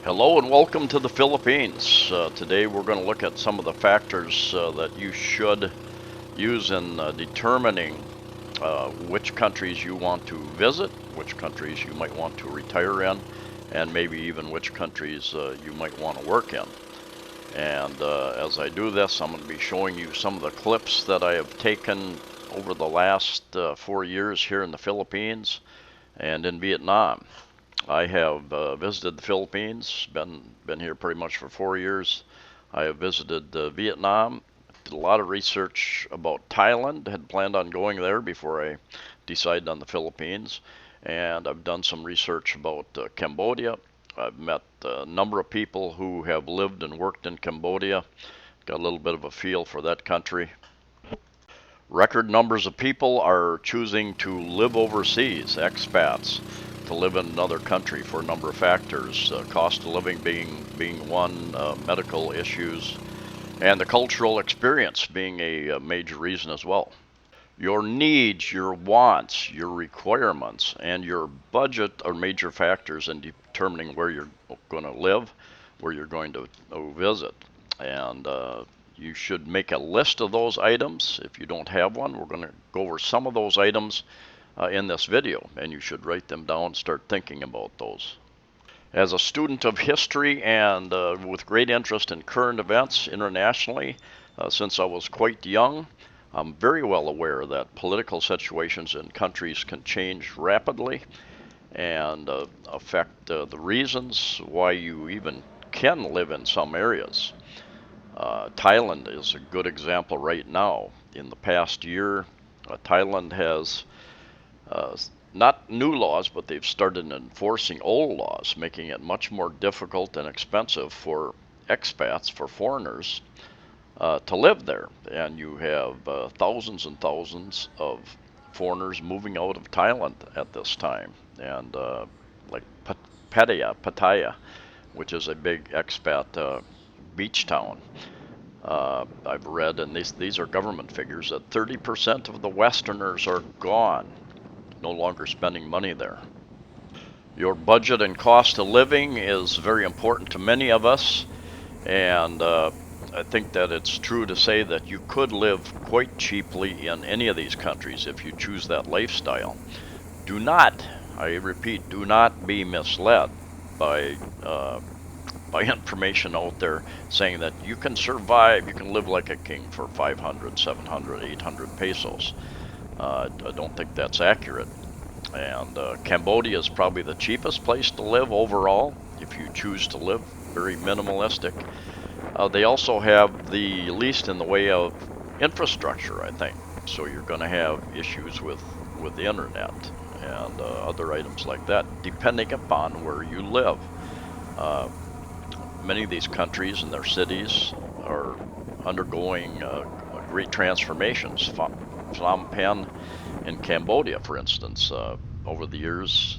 Hello and welcome to the Philippines. Today we're going to look at some of the factors that you should use in determining which countries you want to visit, which countries you might want to retire in, and maybe even which countries you might want to work in. And as I do this, I'm going to be showing you some of the clips that I have taken over the last 4 years here in the Philippines and in Vietnam. I have visited the Philippines, been here pretty much for 4 years. I have visited Vietnam, did a lot of research about Thailand, had planned on going there before I decided on the Philippines, and I've done some research about Cambodia. I've met a number of people who have lived and worked in Cambodia, got a little bit of a feel for that country. Record numbers of people are choosing to live overseas, expats, to live in another country for a number of factors, cost of living being one, medical issues, and the cultural experience being a major reason as well. Your needs, your wants, your requirements, and your budget are major factors in determining where you're going to live, where you're going to visit. And you should make a list of those items. If you don't have one, we're going to go over some of those items in this video, and you should write them down and start thinking about those. As a student of history and with great interest in current events internationally, since I was quite young, I'm very well aware that political situations in countries can change rapidly and affect the reasons why you even can live in some areas. Thailand is a good example right now. In the past year, Thailand has uh, not new laws, but they've started enforcing old laws, making it much more difficult and expensive for expats, for foreigners, to live there. And you have thousands and thousands of foreigners moving out of Thailand at this time. And like Pattaya, which is a big expat beach town. I've read, and these are government figures, that 30% of the Westerners are gone, no longer spending money there. Your budget and cost of living is very important to many of us, and I think that it's true to say that you could live quite cheaply in any of these countries if you choose that lifestyle. Do not, I repeat, do not be misled by by information out there saying that you can survive, you can live like a king for 500, 700, 800 pesos. I don't think that's accurate. And Cambodia is probably the cheapest place to live overall if you choose to live very minimalistic. They also have the least in the way of infrastructure, I think. So you're going to have issues with the internet and other items like that, depending upon where you live. Uh, Many of these countries and their cities are undergoing great transformations. Phnom Penh in Cambodia, for instance, over the years,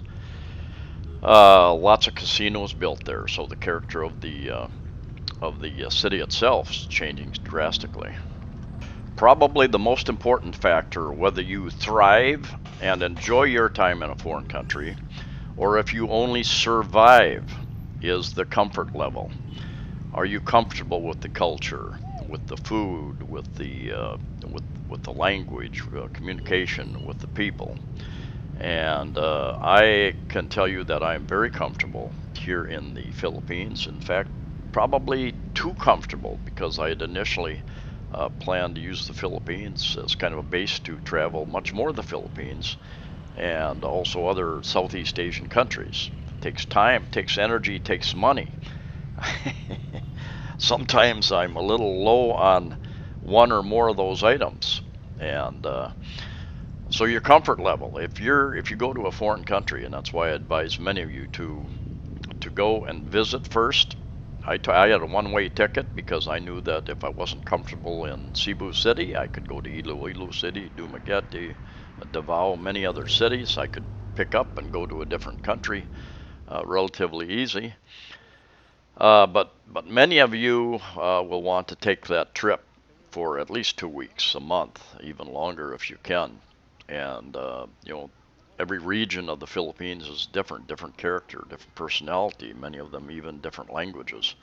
lots of casinos built there, so the character of the city itself is changing drastically. Probably the most important factor, whether you thrive and enjoy your time in a foreign country, or if you only survive, is the comfort level. Are you comfortable with the culture, with the food, with the language, communication with the people? And I can tell you that I'm very comfortable here in the Philippines. In fact, probably too comfortable because I had initially planned to use the Philippines as kind of a base to travel much more of the Philippines and also other Southeast Asian countries. It takes time, takes energy, takes money. Sometimes I'm a little low on one or more of those items, and so your comfort level. If you go to a foreign country, and that's why I advise many of you to go and visit first. I had a one-way ticket because I knew that if I wasn't comfortable in Cebu City, I could go to Iloilo City, Dumaguete, Davao, many other cities. I could pick up and go to a different country relatively easy. But many of you will want to take that trip for at least 2 weeks, a month, even longer if you can. And every region of the Philippines is different, different character, different personality, many of them even different languages.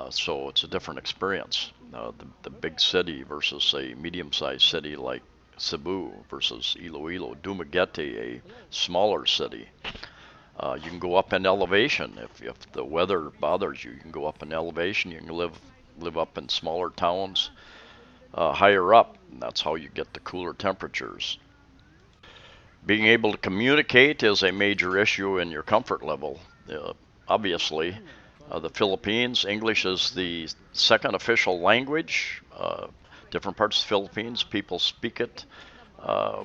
So it's a different experience. The big city versus a medium-sized city like Cebu versus Iloilo, Dumaguete, a smaller city. You can go up in elevation if the weather bothers you. You can go up in elevation. You can live up in smaller towns higher up. And that's how you get the cooler temperatures. Being able to communicate is a major issue in your comfort level. Obviously, the Philippines, English is the second official language. Different parts of the Philippines, people speak it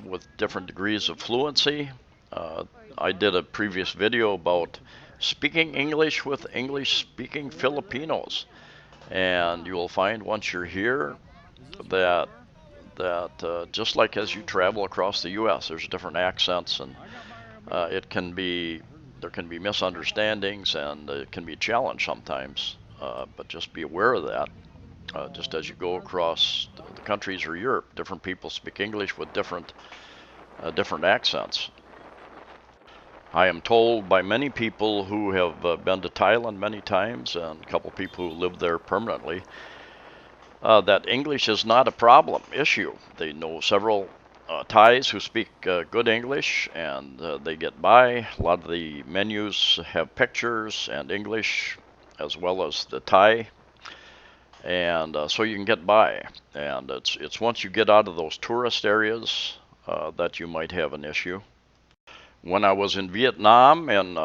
with different degrees of fluency. Uh, I did a previous video about speaking English with English speaking Filipinos. And you will find once you're here that just like as you travel across the U.S., there's different accents, and it can be there can be misunderstandings, and it can be a challenge sometimes. But just be aware of that. Just as you go across the countries or Europe, different people speak English with different accents. I am told by many people who have been to Thailand many times, and a couple people who live there permanently, that English is not a problem issue. They know several Thais who speak good English, and they get by. A lot of the menus have pictures and English as well as the Thai, and so you can get by. And it's once you get out of those tourist areas that you might have an issue. When I was in Vietnam and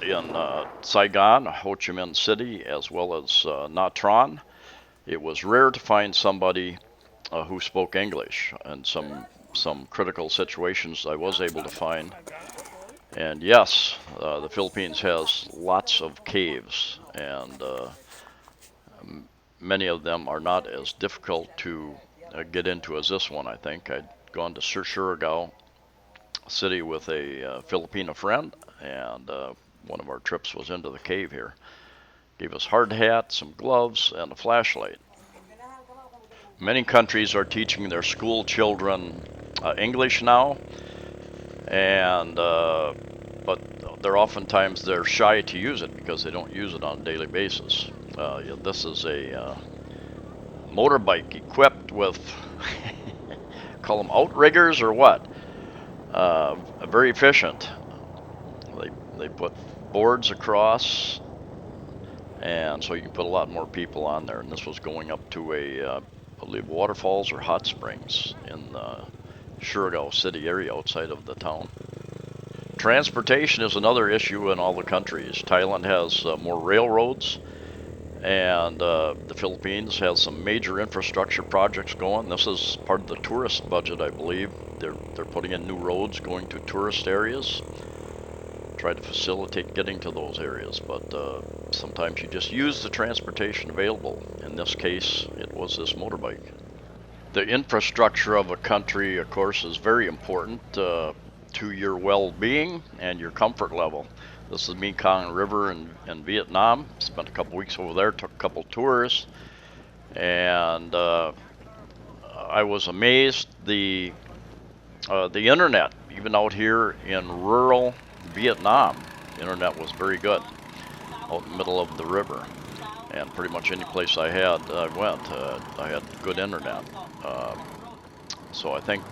in Saigon, Ho Chi Minh City, as well as Nha Trang, it was rare to find somebody who spoke English. And some critical situations I was able to find. And yes, the Philippines has lots of caves, and many of them are not as difficult to get into as this one. I think I'd gone to Surigao city with a Filipino friend, and one of our trips was into the cave here. Gave us hard hat, some gloves, and a flashlight. Many countries are teaching their school children English now, and but they're shy to use it because they don't use it on a daily basis. This is a motorbike equipped with call them outriggers or what? Very efficient. They put boards across, and so you can put a lot more people on there. And this was going up to I believe waterfalls or hot springs in the Surigao city area outside of the town. Transportation is another issue in all the countries. Thailand has more railroads, and the Philippines has some major infrastructure projects going. This is part of the tourist budget, I believe. They're putting in new roads going to tourist areas, try to facilitate getting to those areas. But sometimes you just use the transportation available. In this case, it was this motorbike. The infrastructure of a country, of course, is very important to your well-being and your comfort level. This is Mekong River in Vietnam. Spent a couple weeks over there, took a couple tours, and I was amazed the internet, even out here in rural Vietnam, the internet was very good out in the middle of the river. And pretty much any place I went, I had good internet. So I think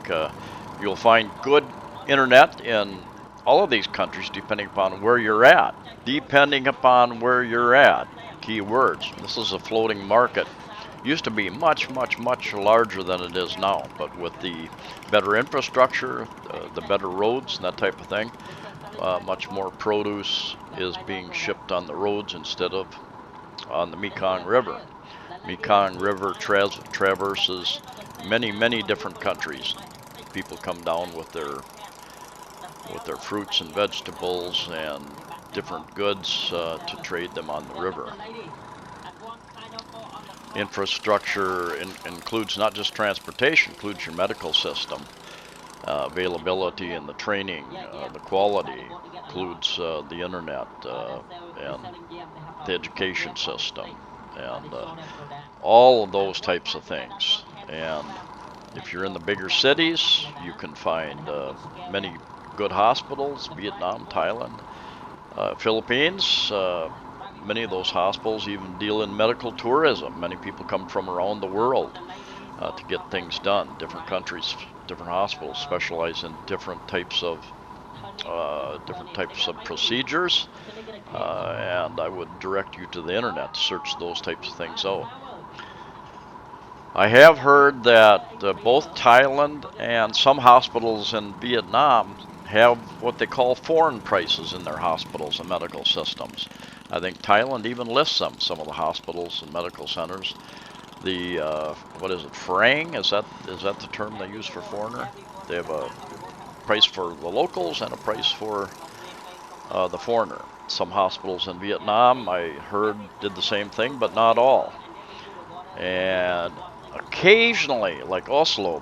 you'll find good internet in all of these countries depending upon where you're at. Depending upon where you're at. Key words. This is a floating market. Used to be much, much, much larger than it is now, but with the better infrastructure, the better roads, and that type of thing, much more produce is being shipped on the roads instead of on the Mekong River. Mekong River traverses many, many different countries. People come down with their fruits and vegetables and different goods to trade them on the river. Infrastructure includes not just transportation, includes your medical system, availability and the training, the quality, includes the internet and the education system, and all of those types of things. And If you're in the bigger cities, you can find many good hospitals, Vietnam, Thailand, Philippines. Many of those hospitals even deal in medical tourism. Many people come from around the world to get things done. Different countries, different hospitals specialize in different types of procedures, and I would direct you to the internet to search those types of things out. I have heard that both Thailand and some hospitals in Vietnam have what they call foreign prices in their hospitals and medical systems. I think Thailand even lists them, some of the hospitals and medical centers. The what is it, Frang? Is that the term they use for foreigner? They have a price for the locals and a price for the foreigner. Some hospitals in Vietnam, I heard, did the same thing, but not all. And occasionally, like Oslo,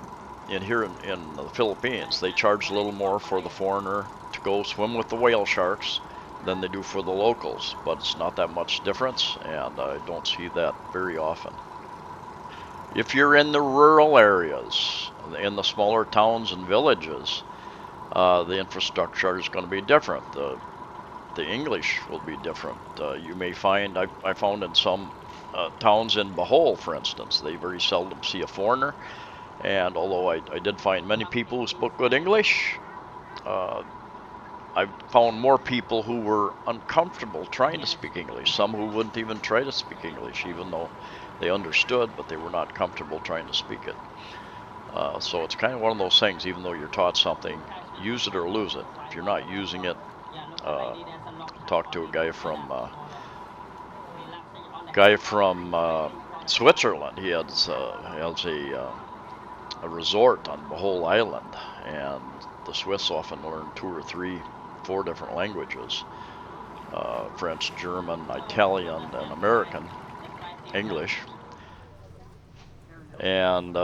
in the Philippines, they charge a little more for the foreigner to go swim with the whale sharks than they do for the locals, but it's not that much difference, and I don't see that very often. If you're in the rural areas, in the smaller towns and villages, the infrastructure is going to be different. The English will be different. You may find, I found in some towns in Bohol, for instance, they very seldom see a foreigner. And although I did find many people who spoke good English, uh, I found more people who were uncomfortable trying to speak English. Some who wouldn't even try to speak English, even though they understood, but they were not comfortable trying to speak it. So it's kind of one of those things, even though you're taught something, use it or lose it. If you're not using it, uh, talk to a guy from Switzerland. He has a resort on Bohol Island, and the Swiss often learn 2 or 3, 4 different languages: French, German, Italian, and American English. And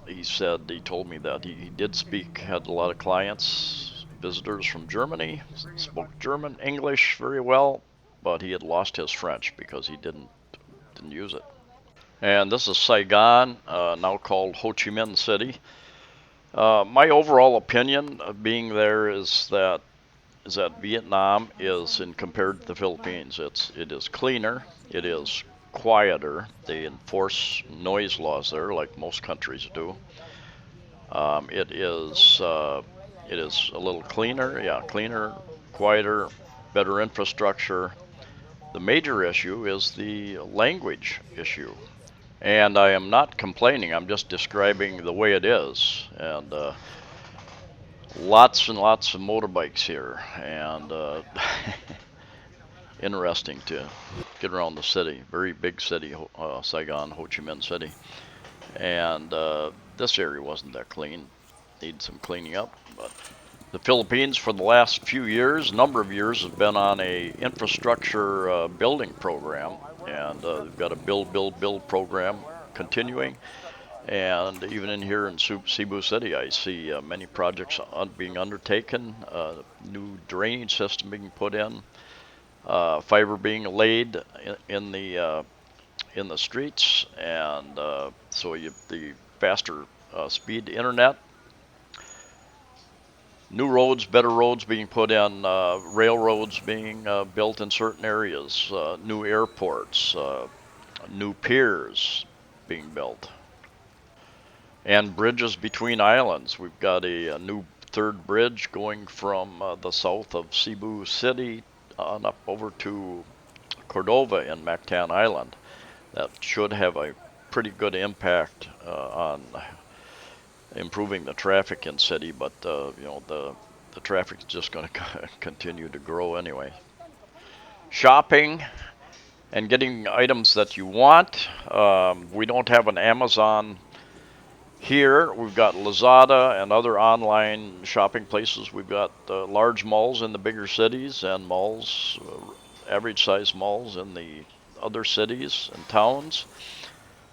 he told me that he did had a lot of clients, visitors from Germany, spoke German, English very well, but he had lost his French because he didn't use it. And this is Saigon, now called Ho Chi Minh City. My overall opinion of being there is that Vietnam is, in compared to the Philippines, it is cleaner, it is quieter. They enforce noise laws there, like most countries do. It is a little cleaner, yeah, cleaner, quieter, better infrastructure. The major issue is the language issue. And I am not complaining, I'm just describing the way it is. And lots and lots of motorbikes here, and interesting to get around the city. Very big city, Saigon, Ho Chi Minh City. And this area wasn't that clean. Needs some cleaning up. But the Philippines, for the last few years, number of years, has been on a infrastructure building program, and they've got a build program continuing. And even in here in Cebu City, I see many projects being undertaken, new drainage system being put in, fiber being laid in the streets, and so the faster speed internet, new roads, better roads being put in, railroads being built in certain areas, new airports, new piers being built, and bridges between islands. We've got a new third bridge going from the south of Cebu City on up over to Cordova in Mactan Island. That should have a pretty good impact on improving the traffic in city, but the traffic's just going to continue to grow anyway. Shopping and getting items that you want. We don't have an Amazon here. We've got Lazada and other online shopping places. We've got large malls in the bigger cities and malls, average size malls in the other cities and towns.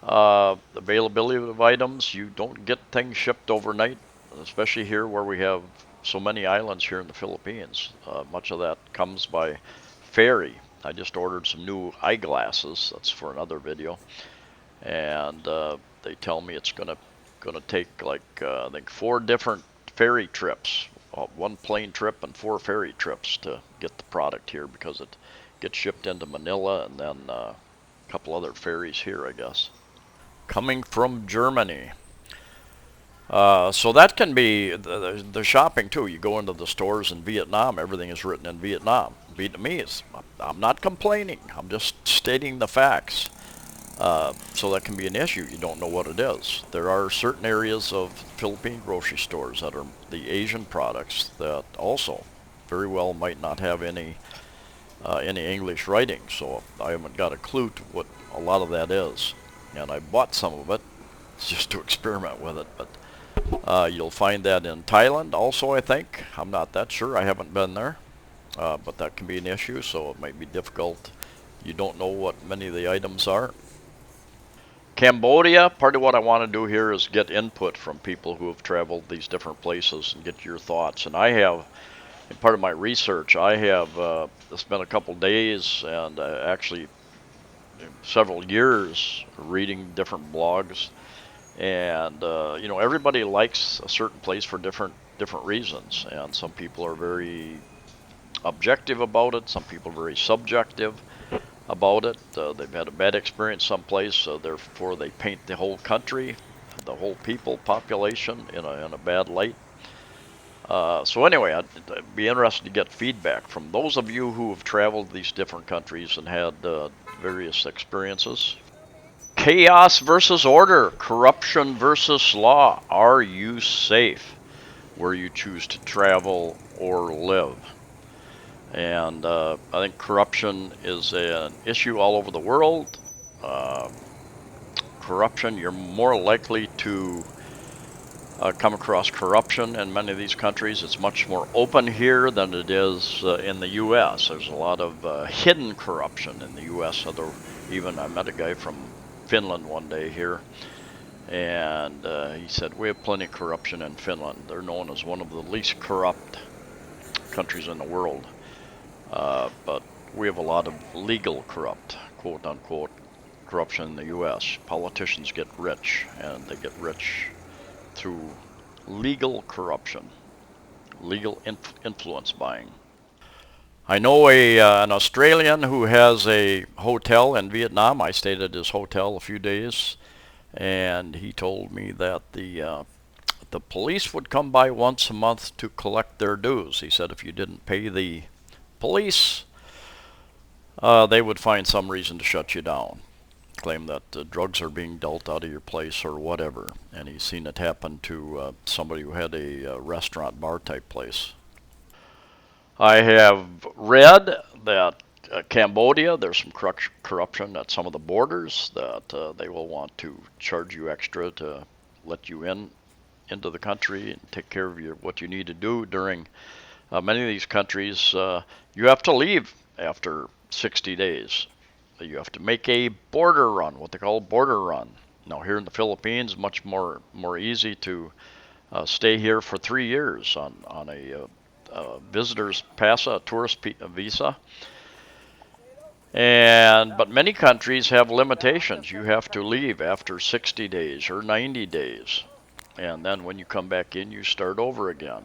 Availability of items, you don't get things shipped overnight, especially here where we have so many islands here in the Philippines. Much of that comes by ferry. I just ordered some new eyeglasses. That's for another video. And they tell me it's going going to take like I think 4 different ferry trips, 1 plane trip and 4 ferry trips to get the product here, because it gets shipped into Manila and then a couple other ferries here, I guess. Coming from Germany. So that can be the shopping too. You go into the stores in Vietnam, everything is written in Vietnamese. I'm not complaining, I'm just stating the facts. So that can be an issue. You don't know what it is. There are certain areas of Philippine grocery stores that are the Asian products that also very well might not have any English writing. So I haven't got a clue to what a lot of that is. And I bought some of it just to experiment with it. But you'll find that in Thailand also, I think. I'm not that sure. I haven't been there. But that can be an issue, so it might be difficult. You don't know what many of the items are. Cambodia, part of what I want to do here is get input from people who have traveled these different places and get your thoughts. And I have, in part of my research, I have spent a couple days and actually several years reading different blogs. And you know, everybody likes a certain place for different reasons. And some people are very objective about it. Some people are very subjective about it. They've had a bad experience someplace, so therefore they paint the whole country, the whole population in a bad light. So anyway, I'd be interested to get feedback from those of you who have traveled these different countries and had various experiences. Chaos versus order, corruption versus law. Are you safe where you choose to travel or live? And I think corruption is an issue all over the world. Corruption, you're more likely to come across corruption in many of these countries. It's much more open here than it is in the U.S. There's a lot of hidden corruption in the U.S. Even I met a guy from Finland one day here, and he said, we have plenty of corruption in Finland. They're known as one of the least corrupt countries in the world. But we have a lot of legal corrupt, quote unquote, corruption in the U.S. Politicians get rich, and they get rich through legal corruption, legal influence buying. I know an Australian who has a hotel in Vietnam. I stayed at his hotel a few days, and he told me that the police would come by once a month to collect their dues. He said if you didn't pay the police, they would find some reason to shut you down, claim that drugs are being dealt out of your place or whatever. And he's seen it happen to somebody who had a restaurant bar type place. I have read that Cambodia, there's some corruption at some of the borders, that they will want to charge you extra to let you into the country and take care of what you need to do during many of these countries. You have to leave after 60 days. You have to make a border run, what they call a border run. Now here in the Philippines, much more easy to stay here for 3 years on a visitor's pass, a tourist visa. But many countries have limitations. You have to leave after 60 days or 90 days. And then when you come back in, you start over again.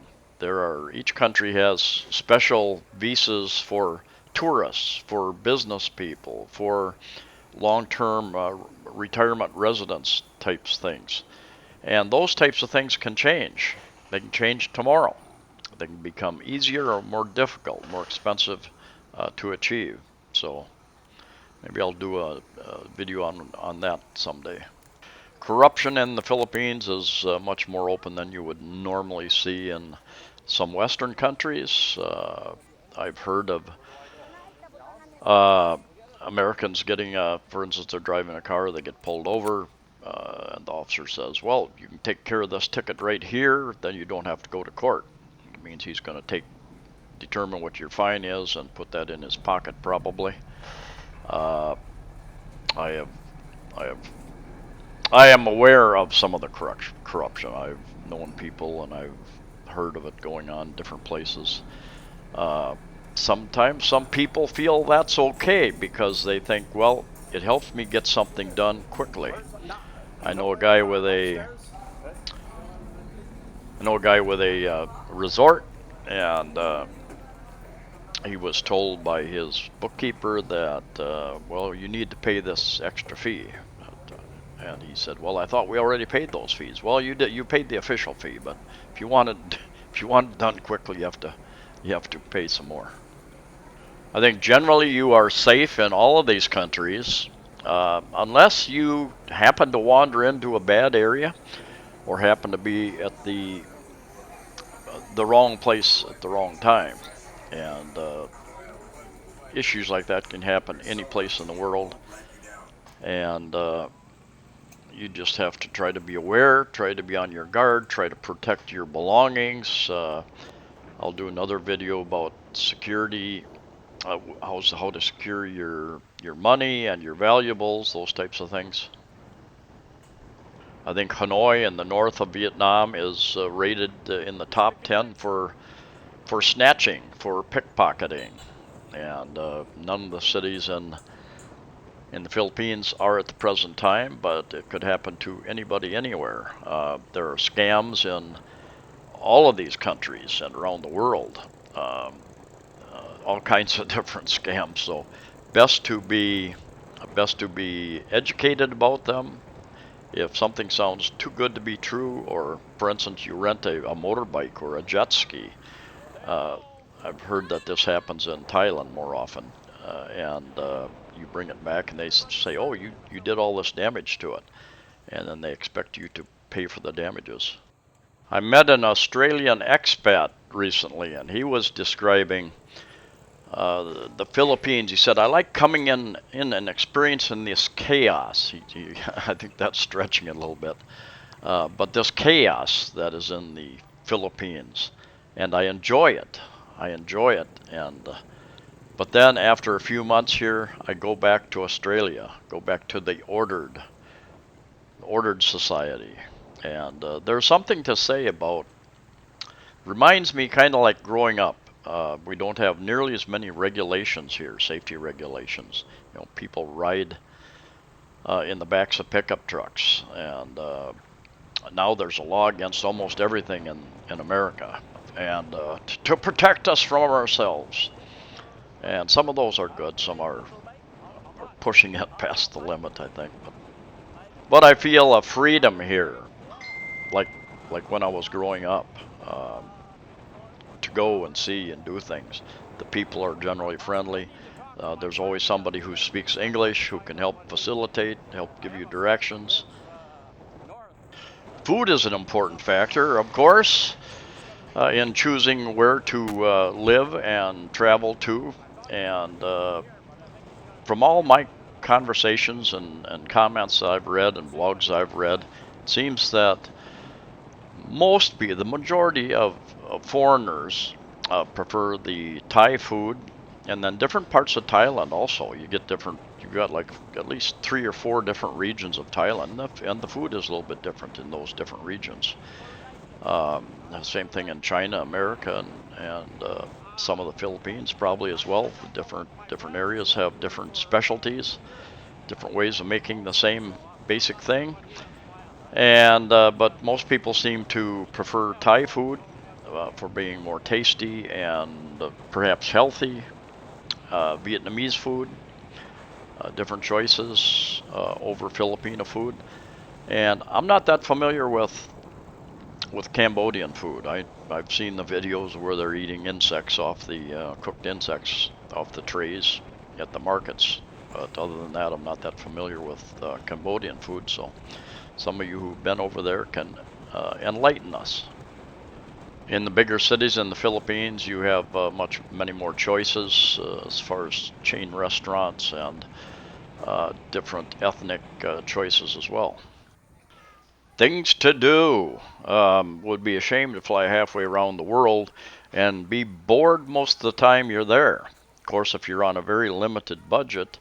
Each country has special visas for tourists, for business people, for long-term retirement residence types things. And those types of things can change. They can change tomorrow. They can become easier or more difficult, more expensive to achieve. So maybe I'll do a video on that someday. Corruption in the Philippines is much more open than you would normally see in some Western countries. I've heard of Americans getting, for instance, they're driving a car, they get pulled over, and the officer says, well, you can take care of this ticket right here, then you don't have to go to court. It means he's going to determine what your fine is and put that in his pocket probably. I am aware of some of the corruption. I've known people and I've heard of it going on in different places. Sometimes some people feel that's okay because they think, well, it helps me get something done quickly. I know a guy with a I know a guy with a resort, and he was told by his bookkeeper that, well, you need to pay this extra fee. And he said, well, I thought we already paid those fees. Well, you did. You paid the official fee, but if you want it, if you want it done quickly, you have to pay some more. I think generally you are safe in all of these countries, unless you happen to wander into a bad area or happen to be at the wrong place at the wrong time. And issues like that can happen any place in the world. And you just have to try to be aware, try to be on your guard, try to protect your belongings. I'll do another video about security, how to secure your money and your valuables, those types of things. I think Hanoi in the north of Vietnam is rated in the top 10 for snatching, for pickpocketing, and none of the cities in the Philippines are at the present time, but it could happen to anybody anywhere. There are scams in all of these countries and around the world, all kinds of different scams. So best to be educated about them. If something sounds too good to be true, or for instance you rent a motorbike or a jet ski, I've heard that this happens in Thailand more often, and you bring it back and they say, oh, you did all this damage to it, and then they expect you to pay for the damages. I met an Australian expat recently, and he was describing the Philippines. He said, I like coming in and experiencing this chaos. I think that's stretching it a little bit, but this chaos that is in the Philippines, and I enjoy it. And but then after a few months here, I go back to Australia, go back to the ordered society, and there's something to say about. Reminds me kind of like growing up. We don't have nearly as many regulations here, safety regulations. You know, people ride in the backs of pickup trucks, and now there's a law against almost everything in America, and to protect us from ourselves. And some of those are good, some are pushing it past the limit, I think. But I feel a freedom here, like when I was growing up, to go and see and do things. The people are generally friendly. There's always somebody who speaks English who can help facilitate, help give you directions. Food is an important factor, of course, in choosing where to live and travel to. And from all my conversations and comments I've read and blogs I've read, it seems that the majority of foreigners prefer the Thai food, and then different parts of Thailand also. You've got like at least 3 or 4 different regions of Thailand, and the food is a little bit different in those different regions. Same thing in China, America, and some of the Philippines probably as well. The different areas have different specialties, different ways of making the same basic thing. And but most people seem to prefer Thai food for being more tasty and perhaps healthy. Vietnamese food, different choices over Filipino food. And I'm not that familiar with Cambodian food. I've seen the videos where they're eating insects off the cooked insects off the trays at the markets. But other than that, I'm not that familiar with Cambodian food. So some of you who've been over there can enlighten us. In the bigger cities in the Philippines, you have many more choices as far as chain restaurants and different ethnic choices as well. Things to do. Would be a shame to fly halfway around the world and be bored most of the time you're there. Of course, if you're on a very limited budget,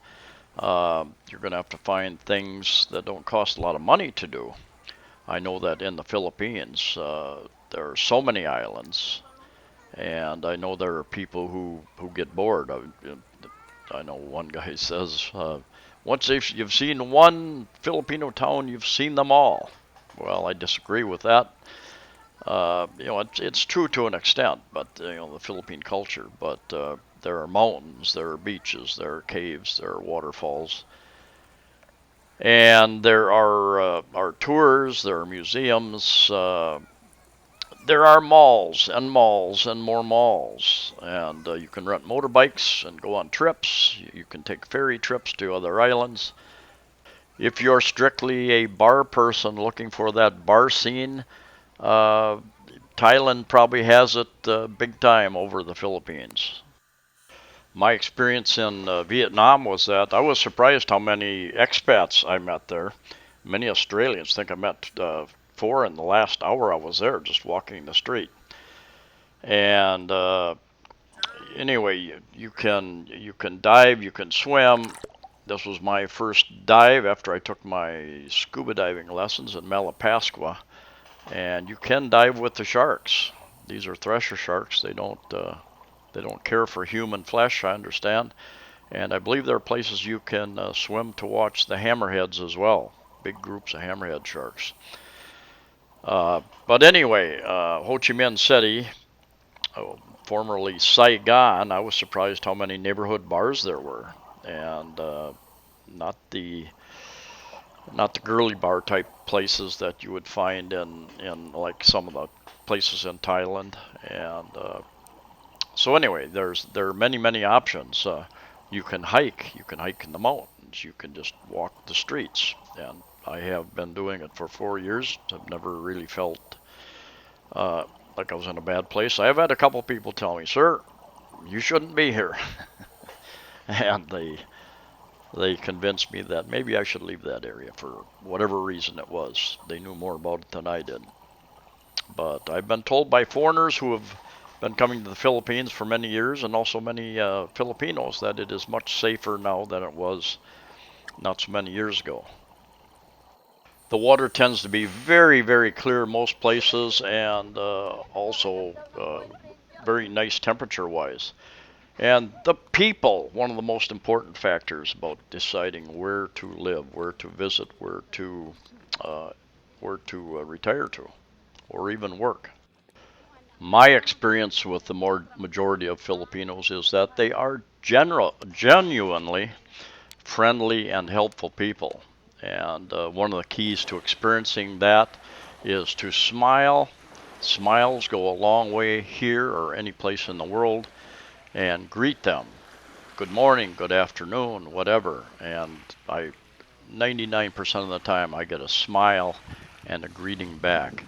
you're going to have to find things that don't cost a lot of money to do. I know that in the Philippines, there are so many islands, and I know there are people who get bored. I know one guy says, once you've seen one Filipino town, you've seen them all. Well, I disagree with that. It's true to an extent, but the Philippine culture. But there are mountains, there are beaches, there are caves, there are waterfalls, and there are tours, there are museums, there are malls and malls and more malls, and you can rent motorbikes and go on trips. You can take ferry trips to other islands. If you're strictly a bar person looking for that bar scene, uh, Thailand probably has it big time over the Philippines. My experience in Vietnam was that I was surprised how many expats I met there. Many Australians. I think I met four in the last hour I was there, just walking the street. And anyway, you can dive, you can swim. This was my first dive after I took my scuba diving lessons in Malapascua, and you can dive with the sharks. These are Thresher sharks. They don't care for human flesh, I understand, and I believe there are places you can swim to watch the hammerheads as well. Big groups of hammerhead sharks. But anyway, Ho Chi Minh City, oh, formerly Saigon, I was surprised how many neighborhood bars there were, and not the not the girly bar type places that you would find in like some of the places in Thailand. And so anyway, there are many options. You can hike in the mountains. You can just walk the streets, and I have been doing it for 4 years. I've never really felt like I was in a bad place. I have had a couple people tell me, "Sir, you shouldn't be here," and they convinced me that maybe I should leave that area for whatever reason it was. They knew more about it than I did. But I've been told by foreigners who have been coming to the Philippines for many years, and also many Filipinos, that it is much safer now than it was not so many years ago. The water tends to be very clear most places, and also very nice temperature wise. And the people, one of the most important factors about deciding where to live, where to visit, uh, where to retire to, or even work. My experience with the more majority of Filipinos is that they are genuinely friendly and helpful people. And one of the keys to experiencing that is to smile. Smiles go a long way here or any place in the world, and greet them. Good morning, good afternoon, whatever. And I 99% of the time I get a smile and a greeting back.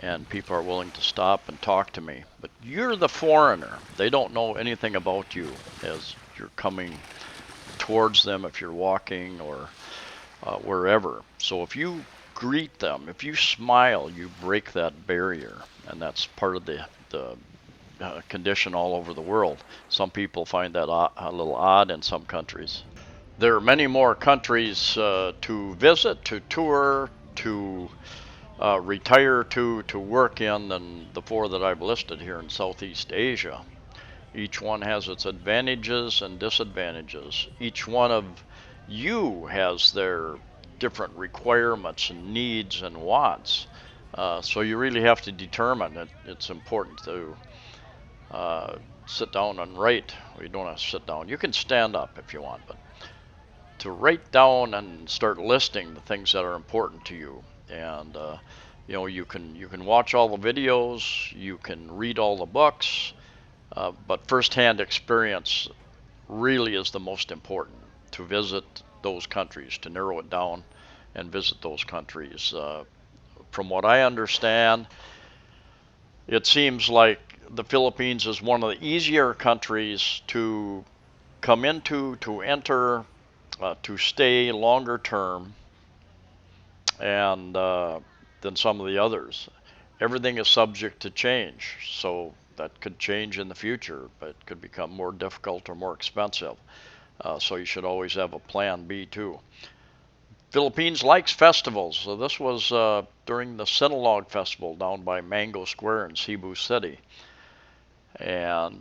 And people are willing to stop and talk to me. But you're the foreigner. They don't know anything about you as you're coming towards them, if you're walking or wherever. So if you greet them, if you smile, you break that barrier. And that's part of the condition all over the world. Some people find that a little odd in some countries. There are many more countries to visit, to tour, to retire to work in than the four that I've listed here in Southeast Asia. Each one has its advantages and disadvantages. Each one of you has their different requirements and needs and wants. So you really have to determine it. It's important to uh, sit down and write. Well, you don't have to sit down. You can stand up if you want, but to write down and start listing the things that are important to you. And you can watch all the videos, you can read all the books, but firsthand experience really is the most important to visit those countries, to narrow it down and visit those countries. From what I understand, it seems like the Philippines is one of the easier countries to come into, to enter, to stay longer term, and than some of the others. Everything is subject to change, so that could change in the future, but it could become more difficult or more expensive. So you should always have a plan B too. Philippines likes festivals, so this was during the Sinulog Festival down by Mango Square in Cebu City, and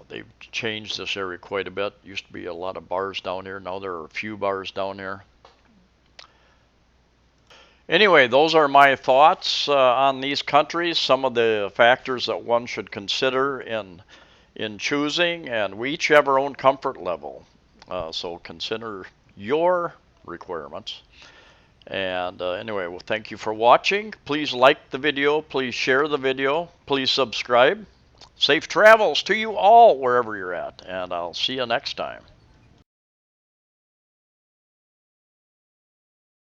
they've changed this area quite a bit. Used to be a lot of bars down here. Now there are a few bars down here. Anyway, those are my thoughts on these countries, some of the factors that one should consider in choosing, and we each have our own comfort level. So consider your requirements. And anyway, well, thank you for watching. Please like the video. Please share the video. Please subscribe. Safe travels to you all wherever you're at, and I'll see you next time.